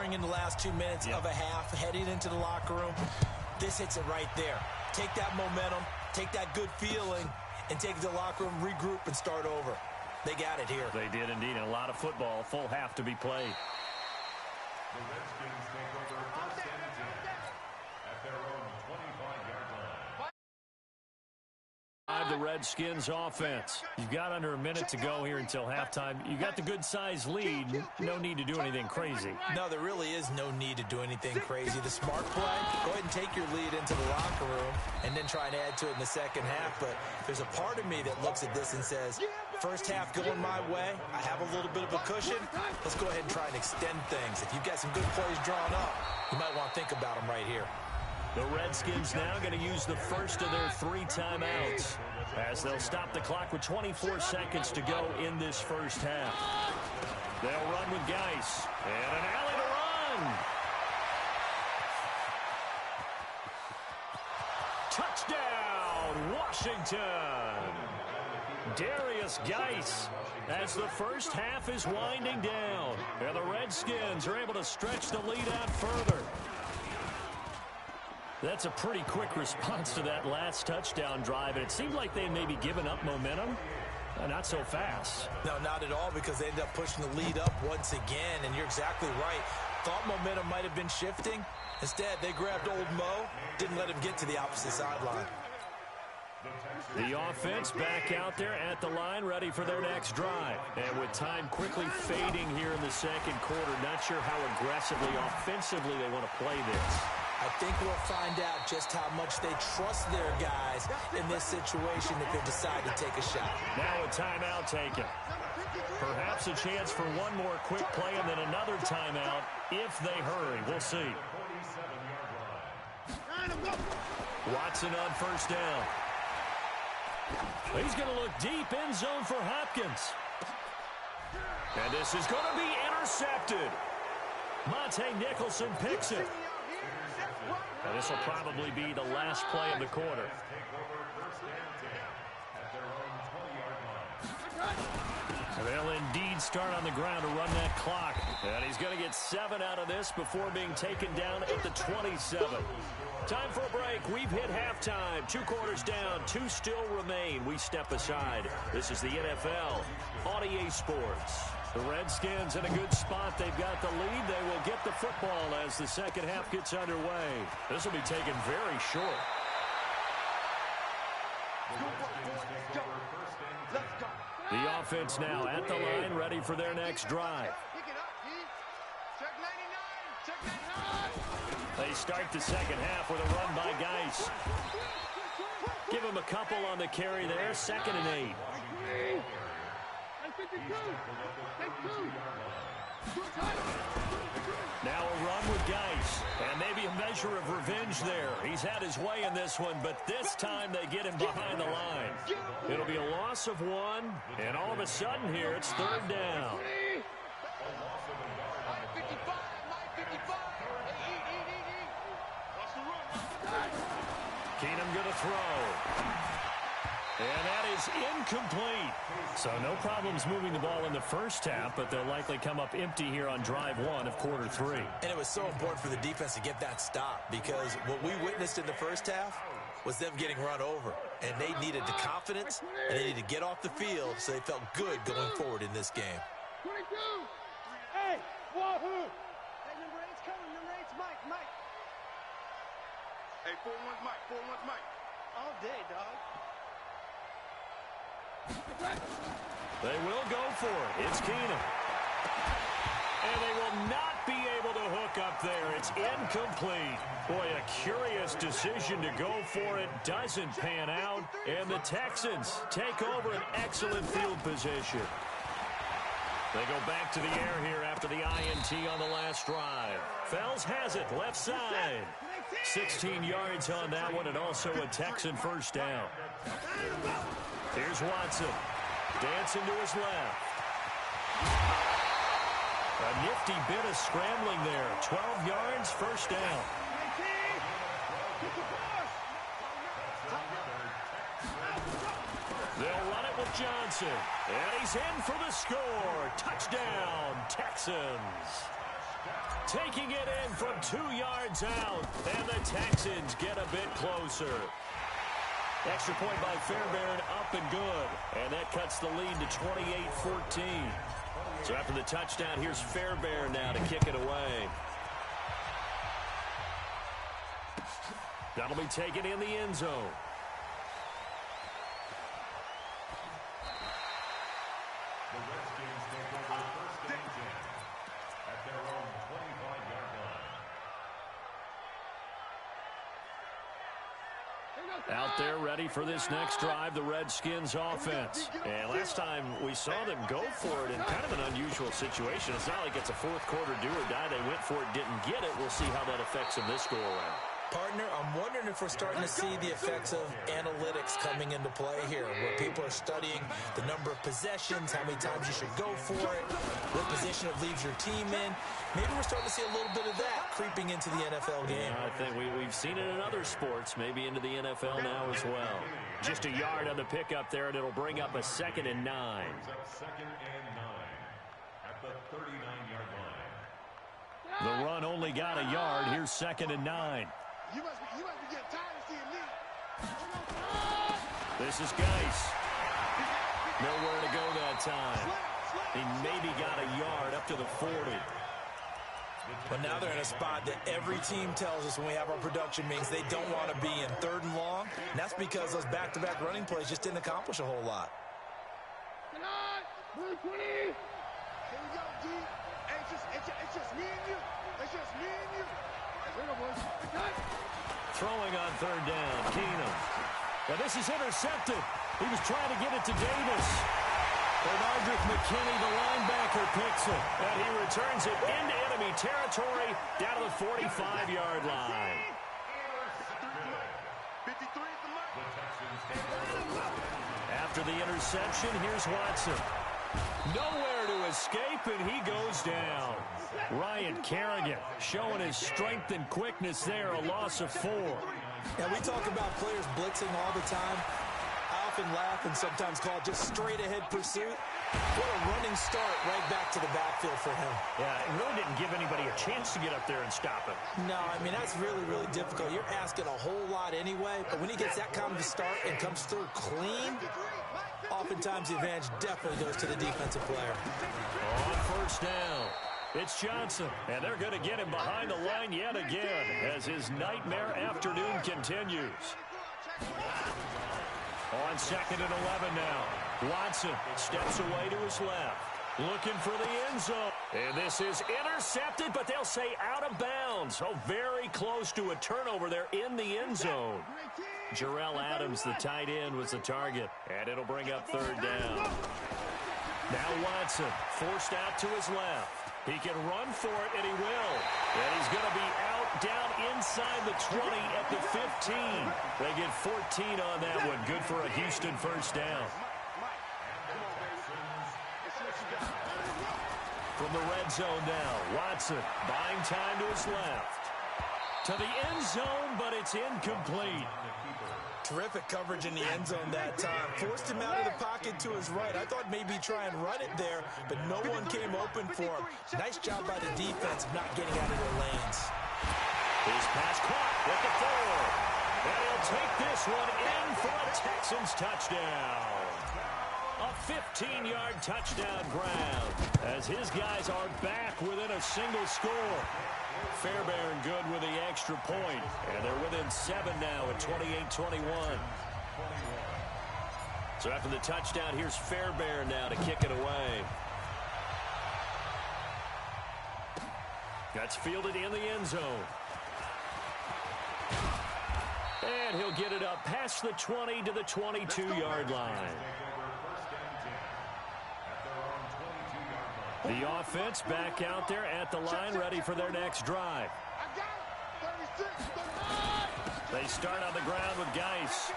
entering in the last 2 minutes of a half, heading into the locker room. This hits it right there. Take that momentum, take that good feeling, and take it to the locker room, regroup, and start over. They got it here. They did indeed. And a lot of football, full half to be played. The Redskins take over first and 10 at their own 25-yard line. The Redskins offense. You've got under a minute to go here until halftime. You got the good-sized lead. No need to do anything crazy. No, there really is no need to do anything crazy. The smart play, go ahead and take your lead into the locker room and then try and add to it in the second half. But there's a part of me that looks at this and says, first half going my way, I have a little bit of a cushion. Let's go ahead and try and extend things. If you've got some good plays drawn up, you might want to think about them right here. The Redskins now going to use the first of their 3 timeouts as they'll stop the clock with 24 seconds to go in this first half. They'll run with Geis. And an alley to run. Touchdown, Washington. Darius Geis as the first half is winding down. And the Redskins are able to stretch the lead out further. That's a pretty quick response to that last touchdown drive. And it seemed like they may be giving up momentum. Not so fast. No, not at all, because they ended up pushing the lead up once again. And you're exactly right. Thought momentum might have been shifting. Instead, they grabbed old Mo, didn't let him get to the opposite sideline. The offense back out there at the line, ready for their next drive. And with time quickly fading here in the second quarter, not sure how aggressively, offensively they want to play this. I think we'll find out just how much they trust their guys in this situation if they decide to take a shot. Now a timeout taken. Perhaps a chance for one more quick play and then another timeout if they hurry. We'll see. Watson on first down. He's going to look deep end zone for Hopkins. And this is going to be intercepted. Monte Nicholson picks it. And this will probably be the last play of the quarter. They'll indeed start on the ground to run that clock. And he's going to get 7 out of this before being taken down at the 27. Time for a break. We've hit halftime. 2 quarters down. 2 still remain. We step aside. This is the NFL on EA Sports. The Redskins in a good spot. They've got the lead. They will get the football as the second half gets underway. This will be taken very short. The offense now at the line, ready for their next drive. They start the second half with a run by Geis. Give him a couple on the carry there. 2nd and 8. Now a run with Geis. And maybe a measure of revenge there. He's had his way in this one, but this time they get him behind the line. It'll be a loss of 1, and all of a sudden here it's 3rd down. Keenum going to throw. And that is incomplete. So no problems moving the ball in the first half, but they'll likely come up empty here on drive 1 of quarter 3. And it was so important for the defense to get that stop, because what we witnessed in the first half was them getting run over. And they needed the confidence, and they needed to get off the field so they felt good going forward in this game. 22. Hey, wahoo! Hey, number 8's coming. Number 8's Mike. Mike. Hey, 4-1's Mike. 4-1's Mike. All day, dog. They will go for it. It's Keenum. And they will not be able to hook up there. It's incomplete. Boy, a curious decision to go for it. Doesn't pan out. And the Texans take over an excellent field position. They go back to the air here after the INT on the last drive. Fells has it, left side. 16 yards on that one, and also a Texan first down. Here's Watson. Dancing to his left. A nifty bit of scrambling there. 12 yards, first down. They'll run it with Johnson. And he's in for the score. Touchdown, Texans. Taking it in from 2 yards out, and the Texans get a bit closer. Extra point by Fairbairn, up and good. And that cuts the lead to 28-14. So after the touchdown, here's Fairbairn now to kick it away. That'll be taken in the end zone. The Redskins take over first and 10 at their own 25-yard line. Out there ready for this next drive, the Redskins offense. And last time we saw them go for it in kind of an unusual situation. It's not like it's a fourth quarter do or die. They went for it, didn't get it. We'll see how that affects them this go-around. Partner, I'm wondering if we're starting to see the effects of analytics coming into play here, where people are studying the number of possessions, how many times you should go for it, what position it leaves your team in. Maybe we're starting to see a little bit of that creeping into the NFL game. Yeah, I think we've seen it in other sports, maybe into the NFL now as well. Just a yard on the pickup there, and it'll bring up a 2nd and 9. Second and 9 at the 39-yard line. The run only got a yard. Here's 2nd and 9. You must be getting tired of seeing me. This is Geis. Nowhere to go that time. He maybe got a yard up to the 40. But now they're in a spot that every team tells us when we have our production meetings they don't want to be in, 3rd and long. And that's because those back-to-back running plays just didn't accomplish a whole lot. Here we go, D. Hey, it's just me and you. It's just me and you. Throwing on 3rd down, Keenum. Now this is intercepted. He was trying to get it to Davis. Bernardrick McKinney, the linebacker, picks it. And he returns it into enemy territory down to the 45-yard line. 53 at the mark. After the interception, here's Watson. Nowhere to escape, and he goes down. Ryan Kerrigan showing his strength and quickness there, a loss of 4. Now, we talk about players blitzing all the time. I often laugh and sometimes call it just straight-ahead pursuit. What a running start right back to the backfield for him. Yeah, it really didn't give anybody a chance to get up there and stop him. No, I mean, that's really, really difficult. You're asking a whole lot anyway, but when he gets that kind of a start and comes through clean, oftentimes the advantage definitely goes to the defensive player. On 1st down, it's Johnson, and they're going to get him behind the line yet again as his nightmare afternoon continues. On 2nd and 11 now, Watson steps away to his left, looking for the end zone. And this is intercepted, but they'll say out of bounds. Oh, very close to a turnover there in the end zone. Jarrell Adams, the tight end, was the target, and it'll bring up 3rd down. Now Watson forced out to his left. He can run for it, and he will. And he's going to be out down inside the 20 at the 15. They get 14 on that one. Good for a Houston 1st down. From the red zone now, Watson buying time to his left. To the end zone, but it's incomplete. Terrific coverage in the end zone that time. Forced him out of the pocket to his right. I thought maybe try and run it there, but no one came open for him. Nice job by the defense of not getting out of their lanes. His pass caught with the 4. And he'll take this one in for a Texans touchdown. A 15-yard touchdown ground as his guys are back within a single score. Fairbairn good with the extra point, and they're within 7 now at 28-21. So after the touchdown, here's Fairbairn now to kick it away. That's fielded in the end zone. And he'll get it up past the 20 to the 22-yard line. The offense back out there at the line, ready for their next drive. They start on the ground with Geis.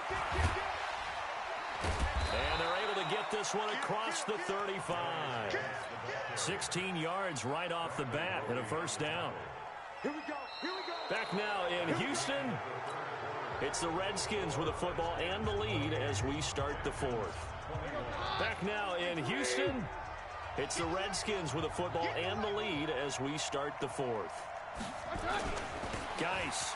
And they're able to get this one across the 35. 16 yards right off the bat and a 1st down. Back now in Houston, it's the Redskins with the football and the lead as we start the 4th. Back now in Houston, It's the Redskins with the football and the lead as we start the fourth. Geis.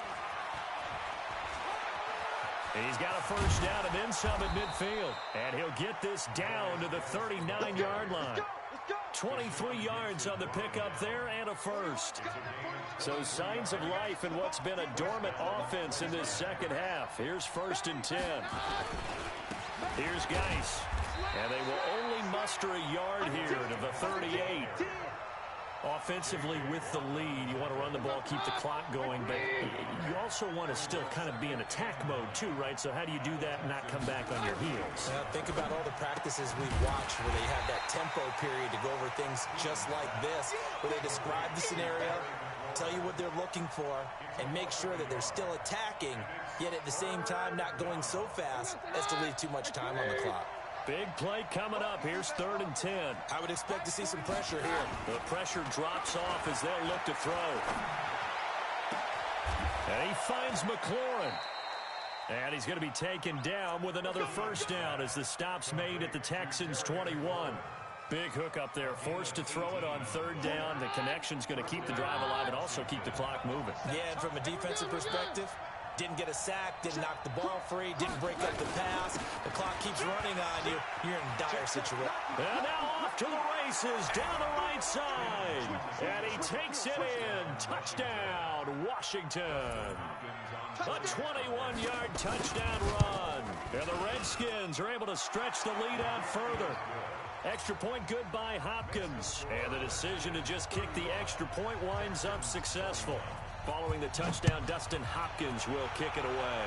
He's got a first down and then some at midfield. And he'll get this down to the 39-yard line. 23 yards on the pickup there and a first. So signs of life in what's been a dormant offense in this second half. Here's 1st and 10. Here's Geis. And they will only muster a yard here to the 38. Offensively with the lead, you want to run the ball, keep the clock going, but you also want to still kind of be in attack mode too, right? So how do you do that and not come back on your heels? Think about all the practices we've watched where they have that tempo period to go over things just like this, where they describe the scenario, tell you what they're looking for, and make sure that they're still attacking, yet at the same time not going so fast as to leave too much time on the clock. Big play coming up. Here's 3rd and 10. I would expect to see some pressure here. The pressure drops off as they'll look to throw. And he finds McLaurin. And he's going to be taken down with another first down as the stop's made at the Texans' 21. Big hook up there, forced to throw it on 3rd down. The connection's going to keep the drive alive and also keep the clock moving. Yeah, and from a defensive perspective, didn't get a sack, didn't knock the ball free, didn't break up the pass. The clock keeps running on you. You're in a dire situation. And now off to the races down the right side. And he takes it in. Touchdown, Washington. A 21-yard touchdown run. And the Redskins are able to stretch the lead out further. Extra point good by Hopkins. And the decision to just kick the extra point winds up successful. Following the touchdown, Dustin Hopkins will kick it away.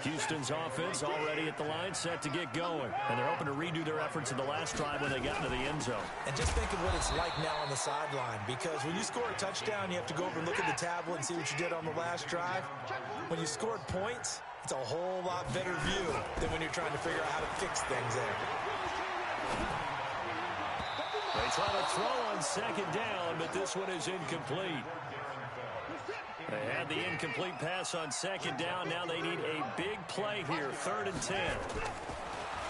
Houston's offense already at the line, set to get going. And they're hoping to redo their efforts in the last drive when they got into the end zone. And just think of what it's like now on the sideline, because when you score a touchdown, you have to go over and look at the tablet and see what you did on the last drive. When you scored points, it's a whole lot better view than when you're trying to figure out how to fix things there. They try to throw on 2nd down, but this one is incomplete. They had the incomplete pass on 2nd down. Now they need a big play here. 3rd and 10.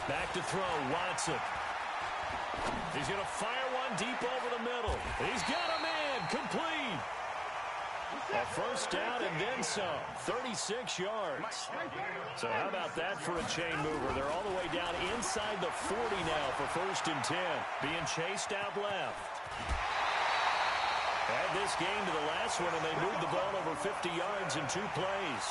Back to throw, Watson. He's going to fire one deep over the middle. He's got a man, complete. A first down and then some. 36 yards. So how about that for a chain mover? They're all the way down inside the 40 now for 1st and 10. Being chased out left. Add this game to the last one, and they moved the ball over 50 yards in 2 plays.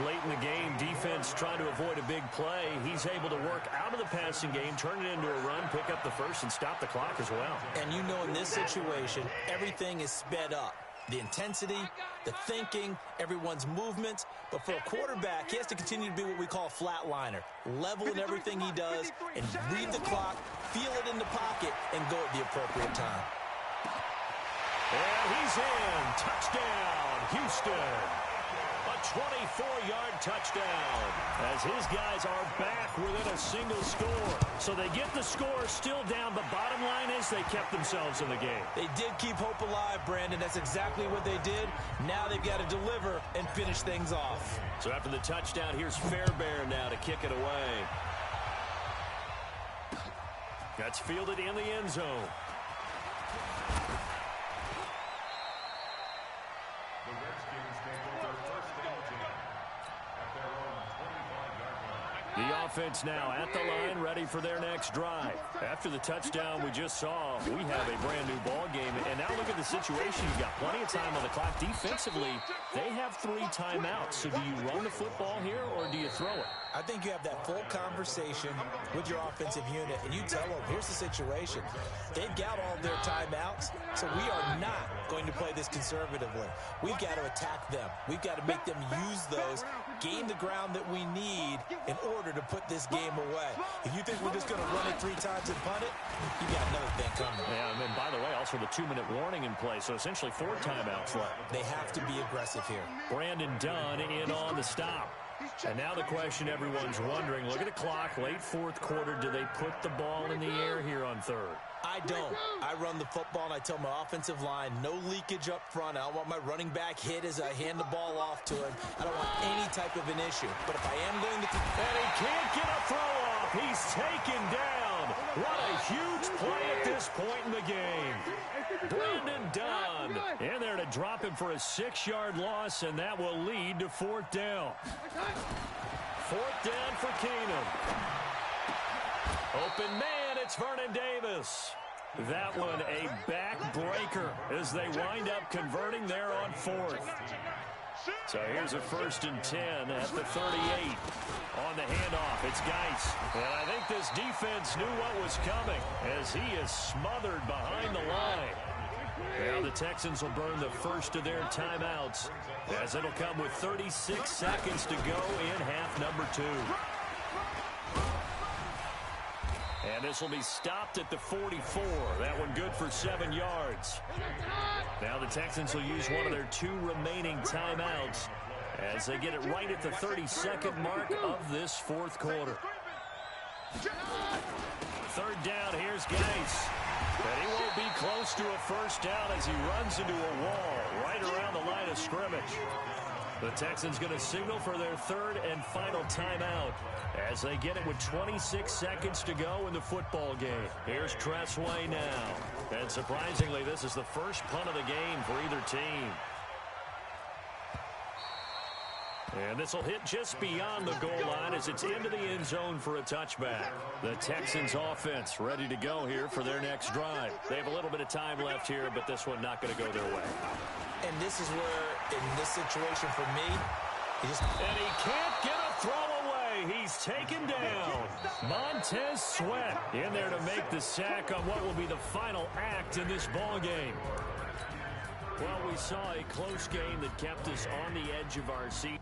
Late in the game, defense trying to avoid a big play. He's able to work out of the passing game, turn it into a run, pick up the first, and stop the clock as well. And you know in this situation, everything is sped up. The intensity, the thinking, everyone's movement. But for a quarterback, he has to continue to be what we call a flatliner. Level in everything he does and read the clock, feel it in the pocket, and go at the appropriate time. And he's in. Touchdown, Houston. A 24-yard touchdown as his guys are back within a single score. So they get the score still down. The bottom line is they kept themselves in the game. They did keep hope alive, Brandon. That's exactly what they did. Now they've got to deliver and finish things off. So after the touchdown, here's Fairbairn now to kick it away. That's fielded in the end zone. The Redskins take over 1st and 10 at their own 25-yard line. The offense now at the line, ready for their next drive. After the touchdown we just saw, we have a brand new ball game. And now look at the situation. You've got plenty of time on the clock. Defensively, they have 3 timeouts. So do you run the football here or do you throw it? I think you have that full conversation with your offensive unit, and you tell them, here's the situation. They've got all their timeouts, so we are not going to play this conservatively. We've got to attack them. We've got to make them use those, gain the ground that we need in order to put this game away. If you think we're just going to run it 3 times and punt it, you got another thing coming. Yeah, and then, by the way, also the 2-minute warning in play, so essentially 4 timeouts left. They have to be aggressive here. Brandon Dunn in on the stop. And now the question everyone's wondering, look at the clock, late fourth quarter, do they put the ball in the air here on third? I don't. I run the football, and I tell my offensive line, no leakage up front. I don't want my running back hit as I hand the ball off to him. I don't want any type of an issue. But if I am going to... And he can't get a throw off. He's taken down. What a huge play at this point in the game. Brandon Dunn in there to drop him for a 6-yard loss, and that will lead to fourth down. Fourth down for Keenum. Open man, it's Vernon Davis. That one a backbreaker as they wind up converting there on fourth. So here's a 1st and 10 at the 38. On the handoff, it's Geis. And I think this defense knew what was coming as he is smothered behind the line. Now the Texans will burn the first of their timeouts as it'll come with 36 seconds to go in half number 2. And this will be stopped at the 44. That one good for 7 yards. Now the Texans will use one of their 2 remaining timeouts as they get it right at the 32nd mark of this fourth quarter. Third down, here's Geis. And he won't be close to a first down as he runs into a wall right around the line of scrimmage. The Texans going to signal for their 3rd and final timeout as they get it with 26 seconds to go in the football game. Here's Tressway now. And surprisingly, this is the first punt of the game for either team. And this will hit just beyond the goal line as it's into the end zone for a touchback. The Texans offense ready to go here for their next drive. They have a little bit of time left here, but this one not going to go their way. And this is where, in this situation for me, and he can't get a throw away. He's taken down. Montez Sweat in there to make the sack on what will be the final act in this ball game. Well, we saw a close game that kept us on the edge of our seat.